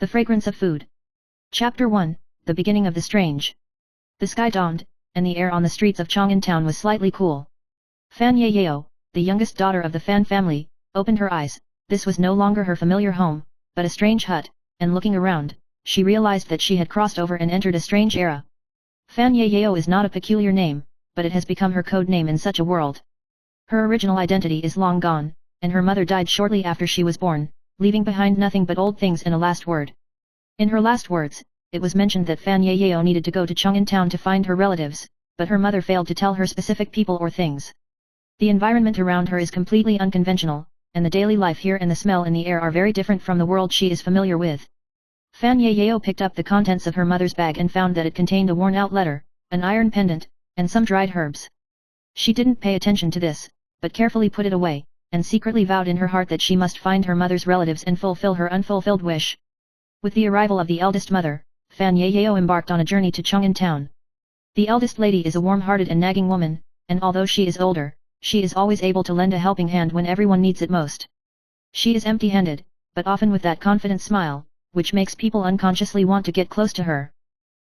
The fragrance of food. Chapter 1, The beginning of the strange. The sky dawned, and the air on the streets of Chang'an town was slightly cool. Fan Yeyao, the youngest daughter of the Fan family, opened her eyes. This was no longer her familiar home, but a strange hut, and looking around, she realized that she had crossed over and entered a strange era. Fan Yeyao is not a peculiar name, but it has become her code name in such a world. Her original identity is long gone, and her mother died shortly after she was born, leaving behind nothing but old things and a last word. In her last words, it was mentioned that Fan Yeyao needed to go to Chang'an town to find her relatives, but her mother failed to tell her specific people or things. The environment around her is completely unconventional, and the daily life here and the smell in the air are very different from the world she is familiar with. Fan Yeyao picked up the contents of her mother's bag and found that it contained a worn-out letter, an iron pendant, and some dried herbs. She didn't pay attention to this, but carefully put it away, and secretly vowed in her heart that she must find her mother's relatives and fulfill her unfulfilled wish. With the arrival of the eldest mother, Fan Yeyao embarked on a journey to Chang'an town. The eldest lady is a warm-hearted and nagging woman, and although she is older, she is always able to lend a helping hand when everyone needs it most. She is empty-handed, but often with that confident smile, which makes people unconsciously want to get close to her.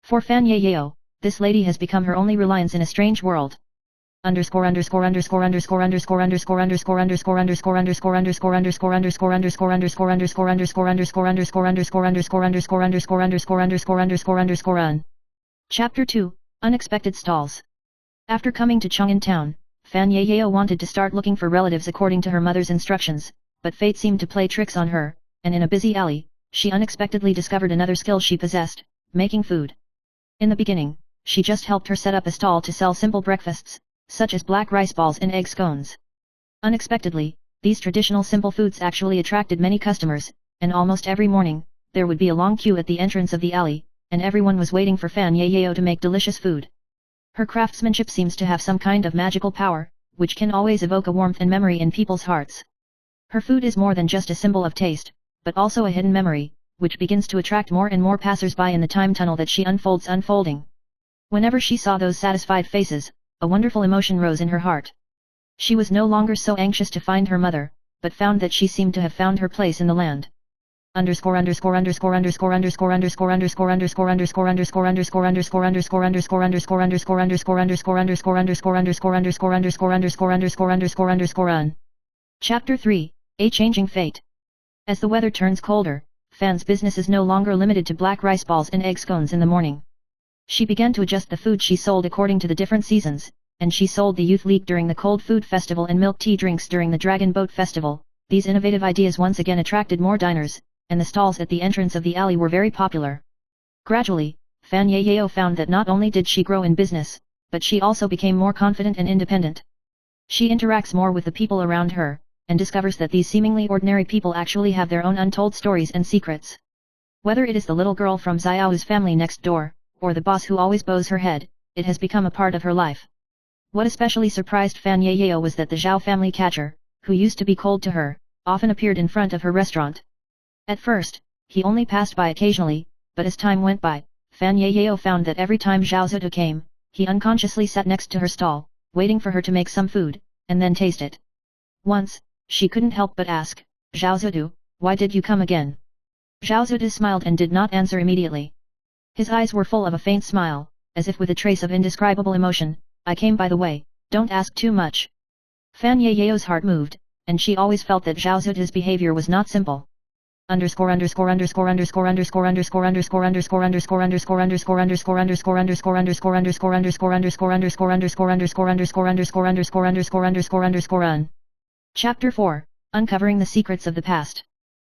For Fan Yeyao, this lady has become her only reliance in a strange world. Chapter 2, Unexpected Stalls. After coming to Chang'an town, Fan Yeyao wanted to start looking for relatives according to her mother's instructions, but fate seemed to play tricks on her, and in a busy alley, she unexpectedly discovered another skill she possessed, making food. In the beginning, she just helped her set up a stall to sell simple breakfasts, such as black rice balls and egg scones. Unexpectedly, these traditional simple foods actually attracted many customers, and almost every morning, there would be a long queue at the entrance of the alley, and everyone was waiting for Fan Yeyao to make delicious food. Her craftsmanship seems to have some kind of magical power, which can always evoke a warmth and memory in people's hearts. Her food is more than just a symbol of taste, but also a hidden memory, which begins to attract more and more passers-by in the time tunnel that she unfolding. Whenever she saw those satisfied faces, a wonderful emotion rose in her heart. She was no longer so anxious to find her mother, but found that she seemed to have found her place in the land. Chapter 3, A Changing Fate. As the weather turns colder, Fan's business is no longer limited to black rice balls and egg scones in the morning. She began to adjust the food she sold according to the different seasons, and she sold the Youth League during the Cold Food Festival and milk tea drinks during the Dragon Boat Festival. These innovative ideas once again attracted more diners, and the stalls at the entrance of the alley were very popular. Gradually, Fan Yeyao found that not only did she grow in business, but she also became more confident and independent. She interacts more with the people around her, and discovers that these seemingly ordinary people actually have their own untold stories and secrets. Whether it is the little girl from Xiao's family next door, or the boss who always bows her head, it has become a part of her life. What especially surprised Fan Yeyao was that the Zhao family catcher, who used to be cold to her, often appeared in front of her restaurant. At first, he only passed by occasionally, but as time went by, Fan Yeyao found that every time Zhao Zutu came, he unconsciously sat next to her stall, waiting for her to make some food, and then taste it. Once, she couldn't help but ask, "Zhao Zutu, why did you come again?" Zhao Zutu smiled and did not answer immediately. His eyes were full of a faint smile, as if with a trace of indescribable emotion. "I came by the way, don't ask too much." Fan Yeyao's heart moved, and she always felt that Zhao Zutu's behavior was not simple. Chapter 4, Uncovering the Secrets of the Past.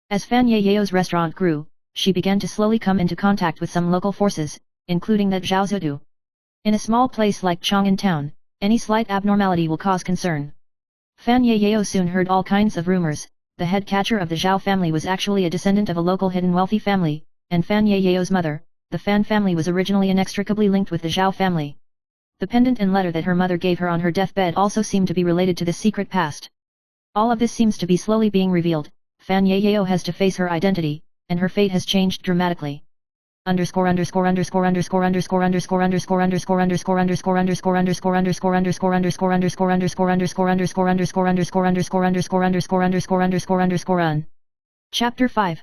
As Fan Yeyao's restaurant grew, she began to slowly come into contact with some local forces, including that Zhao Zutu. In a small place like Chang'an town, any slight abnormality will cause concern. Fan Yeyao soon heard all kinds of rumors. The head catcher of the Zhao family was actually a descendant of a local hidden wealthy family, and Fan Yeyao's mother, the Fan family, was originally inextricably linked with the Zhao family. The pendant and letter that her mother gave her on her deathbed also seemed to be related to this secret past. All of this seems to be slowly being revealed. Fan Yeyao has to face her identity, and her fate has changed dramatically. Chapter 5,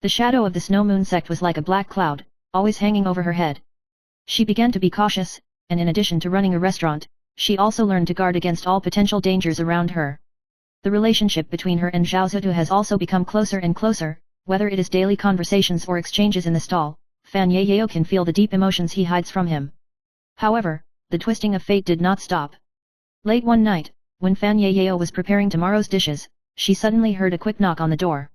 The shadow of the Snow Moon sect was like a black cloud, always hanging over her head. She began to be cautious, and in addition to running a restaurant, she also learned to guard against all potential dangers around her. The relationship between her and Zhao Zutu has also become closer and closer, whether it is daily conversations or exchanges in the stall. Fan Yayao can feel the deep emotions he hides from him. However, the twisting of fate did not stop. Late one night, when Fan Yayao was preparing tomorrow's dishes, she suddenly heard a quick knock on the door.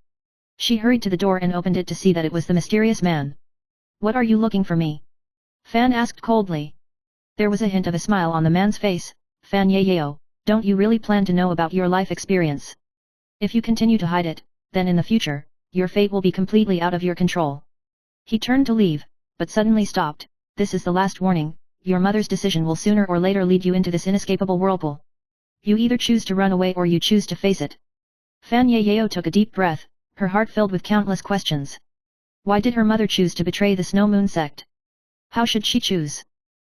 She hurried to the door and opened it to see that it was the mysterious man. "What are you looking for me?" Fan asked coldly. There was a hint of a smile on the man's face. "Fan Yayao, don't you really plan to know about your life experience? If you continue to hide it, then in the future, your fate will be completely out of your control." He turned to leave, but suddenly stopped. "This is the last warning, your mother's decision will sooner or later lead you into this inescapable whirlpool. You either choose to run away or you choose to face it." Fan Yayao took a deep breath, her heart filled with countless questions. Why did her mother choose to betray the Snow Moon sect? How should she choose?